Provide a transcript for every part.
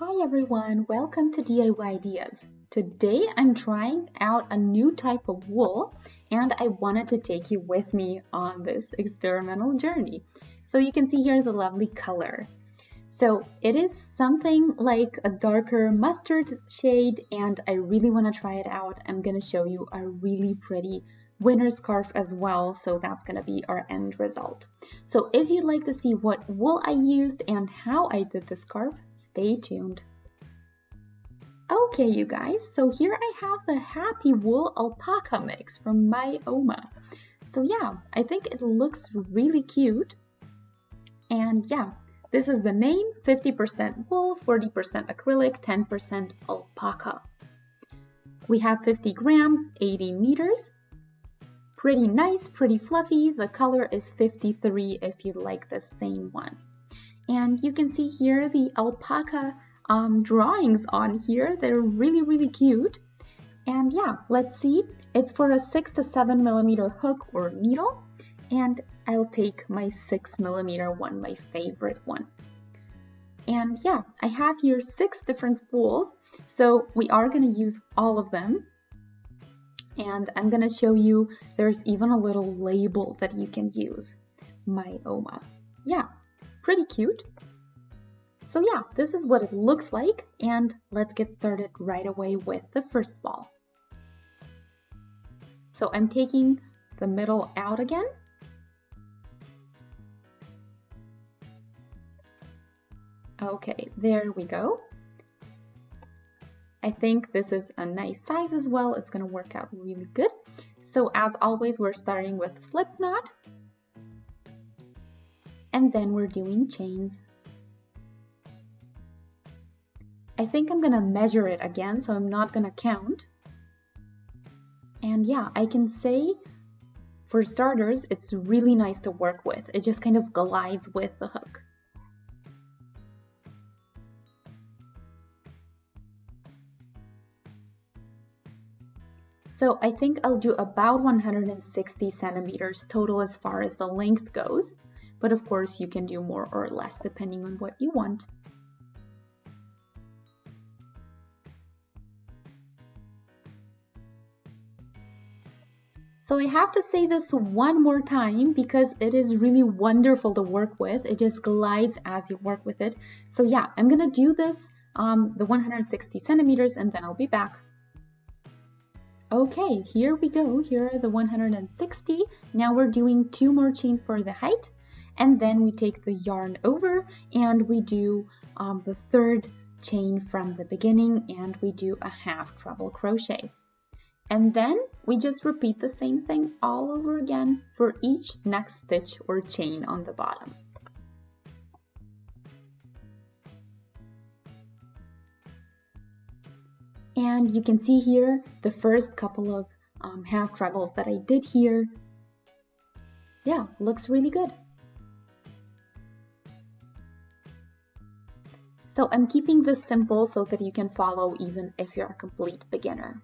Hi everyone, welcome to DIY Ideas. Today I'm trying out a new type of wool and I wanted to take you with me on this experimental journey. So you can see here the lovely color. So it is something like a darker mustard shade and I really want to try it out. I'm going to show you a really pretty winter scarf as well, so that's going to be our end result. So if you'd like to see what wool I used and how I did the scarf, stay tuned. Okay, you guys, so here I have the Happy Wool Alpaca mix from my Oma. So yeah, I think it looks really cute. And yeah, this is the name, 50% wool, 40% acrylic, 10% alpaca. We have 50 grams, 80 meters. Pretty nice, pretty fluffy. The color is 53 if you like the same one. And you can see here the alpaca drawings on here. They're really cute. And yeah, let's see. It's for a 6 to 7 millimeter hook or needle. And I'll take my 6 millimeter one, my favorite one. And yeah, I have here 6 different wools. So we are going to use all of them. And I'm going to show you, there's even a little label that you can use. My Oma. Yeah, pretty cute. So yeah, this is what it looks like. And let's get started right away with the first ball. So I'm taking the middle out again. Okay, there we go. I think this is a nice size as well. It's going to work out really good. So as always, we're starting with slip knot. And then we're doing chains. I think I'm going to measure it again, so I'm not going to count. And yeah, I can say for starters, it's really nice to work with. It just kind of glides with the hook. So I think I'll do about 160 centimeters total as far as the length goes, but of course you can do more or less depending on what you want. So I have to say this one more time because it is really wonderful to work with. It just glides as you work with it. So yeah, I'm gonna do this, the 160 centimeters, and then I'll be back. Okay, here we go. Here are the 160. Now we're doing 2 more chains for the height, and then we take the yarn over and we do the 3rd chain from the beginning and we do a half treble crochet. And then we just repeat the same thing all over again for each next stitch or chain on the bottom. And you can see here the first couple of half trebles that I did here. Yeah, looks really good. So I'm keeping this simple so that you can follow even if you're a complete beginner.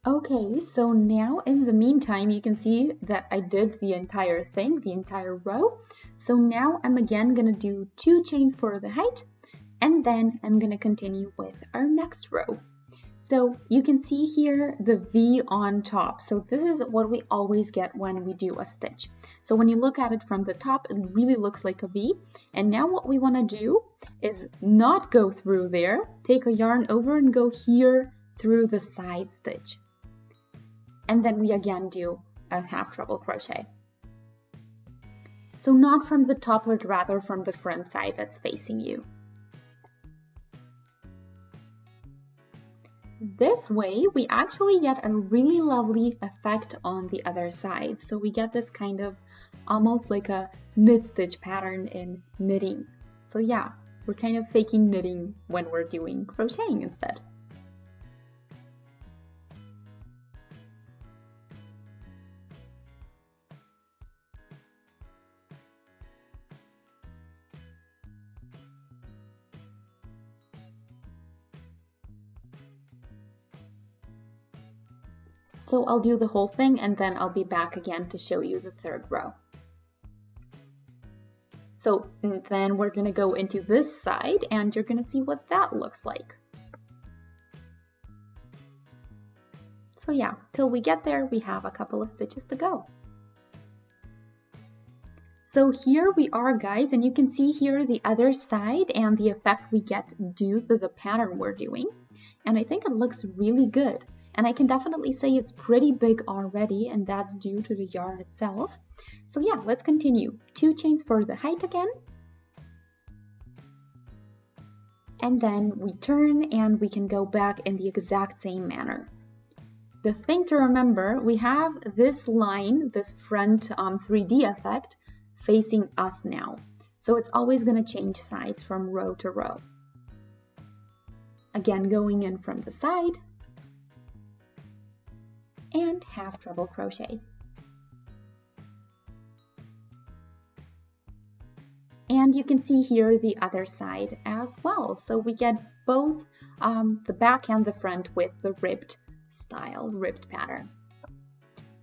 Okay, so now in the meantime, you can see that I did the entire thing, the entire row. So now I'm again gonna do 2 chains for the height, and then I'm gonna continue with our next row. So you can see here the V on top. So this is what we always get when we do a stitch. So when you look at it from the top, it really looks like a V. And now what we wanna do is not go through there, take a yarn over and go here through the side stitch. And then we again do a half treble crochet. So not from the top, but rather from the front side that's facing you. This way, we actually get a really lovely effect on the other side. So we get this kind of almost like a knit stitch pattern in knitting. So yeah, we're kind of faking knitting when we're doing crocheting instead. So I'll do the whole thing and then I'll be back again to show you the third row. So then we're going to go into this side and you're going to see what that looks like. So yeah, till we get there, we have a couple of stitches to go. So here we are, guys, and you can see here the other side and the effect we get due to the pattern we're doing. And I think it looks really good. And I can definitely say it's pretty big already, and that's due to the yarn itself. So yeah, let's continue. 2 chains for the height again. And then we turn and we can go back in the exact same manner. The thing to remember, we have this line, this front 3D effect, facing us now. So it's always going to change sides from row to row. Again, going in from the side. And half treble crochets. And you can see here the other side as well. So we get both the back and the front with the ribbed style, ribbed pattern.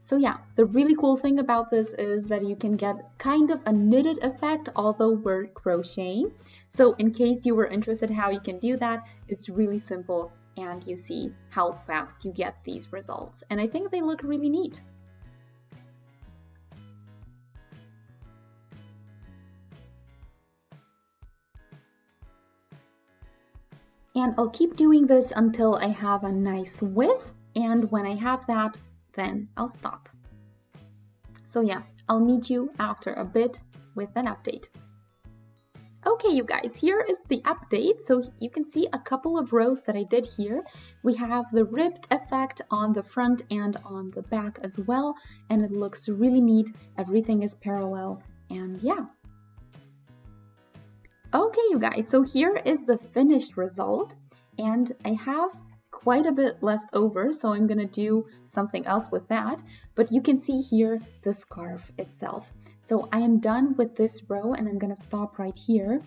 So yeah, the really cool thing about this is that you can get kind of a knitted effect, although we're crocheting. So in case you were interested how you can do that, it's really simple and you see how fast you get these results. And I think they look really neat. And I'll keep doing this until I have a nice width, and when I have that, then I'll stop. So yeah, I'll meet you after a bit with an update. Okay, you guys, here is the update. So you can see a couple of rows that I did here. We have the ribbed effect on the front and on the back as well, and it looks really neat. Everything is parallel, and yeah. Okay, you guys, so here is the finished result, and I have quite a bit left over, so I'm gonna do something else with that. But you can see here the scarf itself. So I am done with this row and I'm gonna stop right here.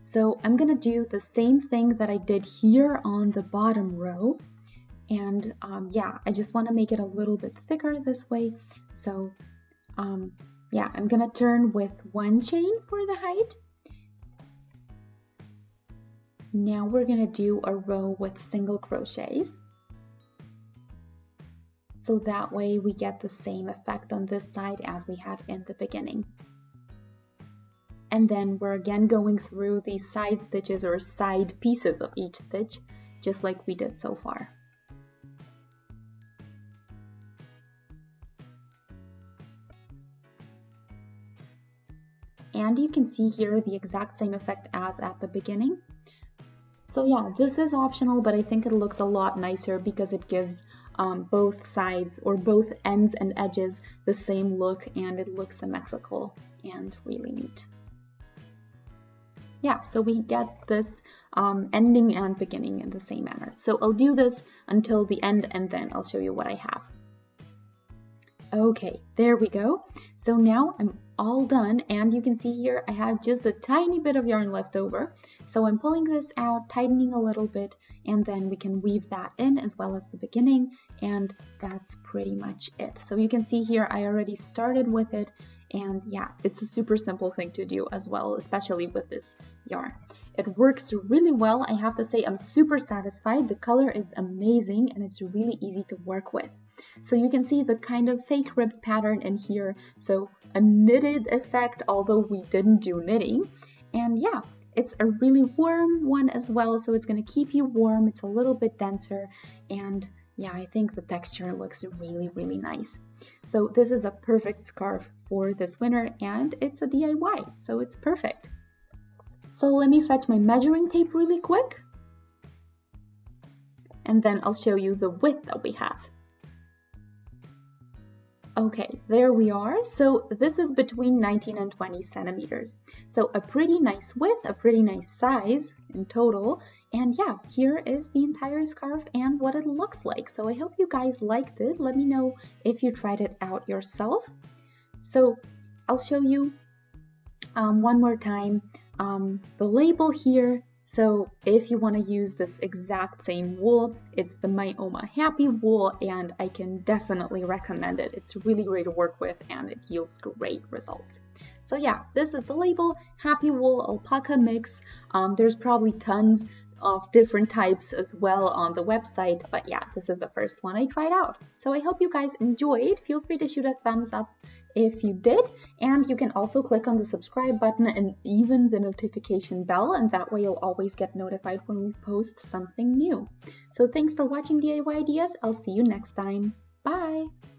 So I'm gonna do the same thing that I did here on the bottom row. And yeah, I just wanna make it a little bit thicker this way. So yeah, I'm gonna turn with 1 chain for the height. Now we're gonna do a row with single crochets. So that way we get the same effect on this side as we had in the beginning. And then we're again going through these side stitches or side pieces of each stitch, just like we did so far. And you can see here the exact same effect as at the beginning. So yeah, this is optional, but I think it looks a lot nicer because it gives both sides or both ends and edges the same look, and it looks symmetrical and really neat. Yeah, so we get this ending and beginning in the same manner. So I'll do this until the end and then I'll show you what I have. Okay, there we go. So now I'm all done, and you can see here I have just a tiny bit of yarn left over. So I'm pulling this out, tightening a little bit, and then we can weave that in as well as the beginning, and that's pretty much it. So you can see here I already started with it, and yeah, it's a super simple thing to do as well, especially with this yarn. It works really well. I have to say I'm super satisfied. The color is amazing and it's really easy to work with. So you can see the kind of fake ribbed pattern in here. So a knitted effect, although we didn't do knitting. And yeah, it's a really warm one as well. So it's going to keep you warm. It's a little bit denser. And yeah, I think the texture looks really, really nice. So this is a perfect scarf for this winter, and it's a DIY. So it's perfect. So let me fetch my measuring tape really quick. And then I'll show you the width that we have. Okay, there we are. So this is between 19 and 20 centimeters. So a pretty nice width, a pretty nice size in total. And yeah, here is the entire scarf and what it looks like. So I hope you guys liked it. Let me know if you tried it out yourself. So I'll show you one more time the label here So if you want to use this exact same wool, it's the Myoma Happy wool, and I can definitely recommend it. It's really great to work with and it yields great results. So yeah, this is the label, Happy Wool Alpaca Mix. There's probably tons of different types as well on the website, but yeah, this is the first one I tried out. So I hope you guys enjoyed. Feel free to shoot a thumbs up if you did, and you can also click on the subscribe button and even the notification bell, and that way you'll always get notified when we post something new. So thanks for watching DIY Ideas. I'll see you next time. Bye!